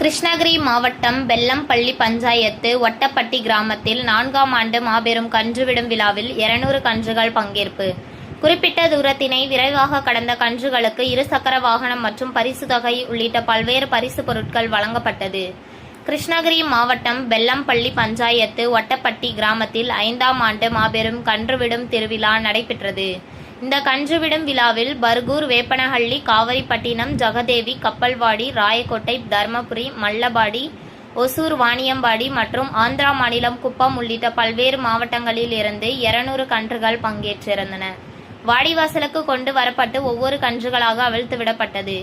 கிருஷ்ணகிரி மாவட்டம் பெல்லம்பள்ளி பஞ்சாயத்து ஒட்டப்பட்டி கிராமத்தில் 4ஆம் ஆண்டு மாபெரும் கன்றுவிடும் விழாவில் 200 கன்றுகள் பங்கேற்பு. குறிப்பிட்ட தூரத்தினை விரைவாக கடந்த கன்றுகளுக்கு இருசக்கர வாகனம் மற்றும் பரிசு தொகை உள்ளிட்ட பல்வேறு பரிசு பொருட்கள் வழங்கப்பட்டது. கிருஷ்ணகிரி மாவட்டம் பெல்லம்பள்ளி பஞ்சாயத்து ஒட்டப்பட்டி கிராமத்தில் 5ஆம் ஆண்டு மாபெரும் கன்றுவிடும் திருவிழா நடைபெற்றது. இந்த கன்றுவிடும் விழாவில் பர்கூர், வேப்பனஹள்ளி, காவிரிப்பட்டினம், ஜெகதேவி, கப்பல்வாடி, ராயக்கோட்டை, தர்மபுரி, மல்லபாடி, ஒசூர், வாணியம்பாடி மற்றும் ஆந்திரா மாநிலம் குப்பம் உள்ளிட்ட பல்வேறு மாவட்டங்களில் இருந்து 200 கன்றுகள் பங்கேற்றிருந்தன. வாடிவாசலுக்கு கொண்டு வரப்பட்டு ஒவ்வொரு கன்றுகளாக அவிழ்த்து விடப்பட்டது.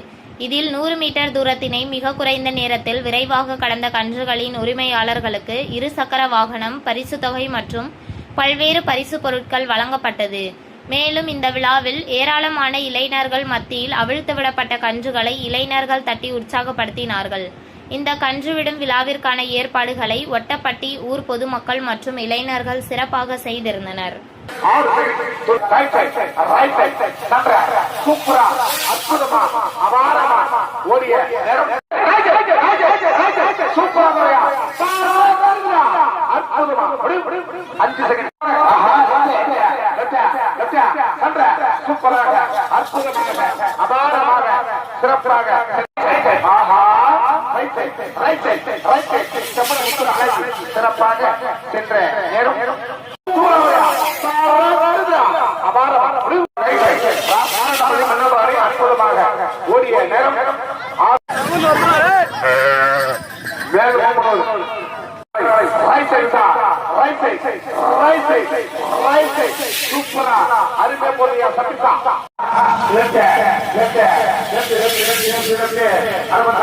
இதில் 100 மீட்டர் தூரத்தினை மிக குறைந்த நேரத்தில் விரைவாக கடந்த கன்றுகளின் உரிமையாளர்களுக்கு இருசக்கர வாகனம், பரிசு தொகை மற்றும் பல்வேறு பரிசு பொருட்கள் வழங்கப்பட்டது. மேலும் இந்த விழாவில் ஏராளமான இளைஞர்கள் மத்தியில் அவிழ்த்துவிடப்பட்ட கன்றுகளை இளைஞர்கள் தட்டி உற்சாகப்படுத்தினார்கள். இந்த கன்றுவிடும் விழாவிற்கான ஏற்பாடுகளை ஒட்டப்பட்டி ஊர் பொதுமக்கள் மற்றும் இளைஞர்கள் சிறப்பாக செய்திருந்தனர். சூப்பராக, அற்புதமாக, அபாரமாக, சிறப்பாக சிறப்பாக சென்ற நேரம் அற்புதமாக ஓடிய நேரம் சூப்பரா அருமை போதிய சபிசா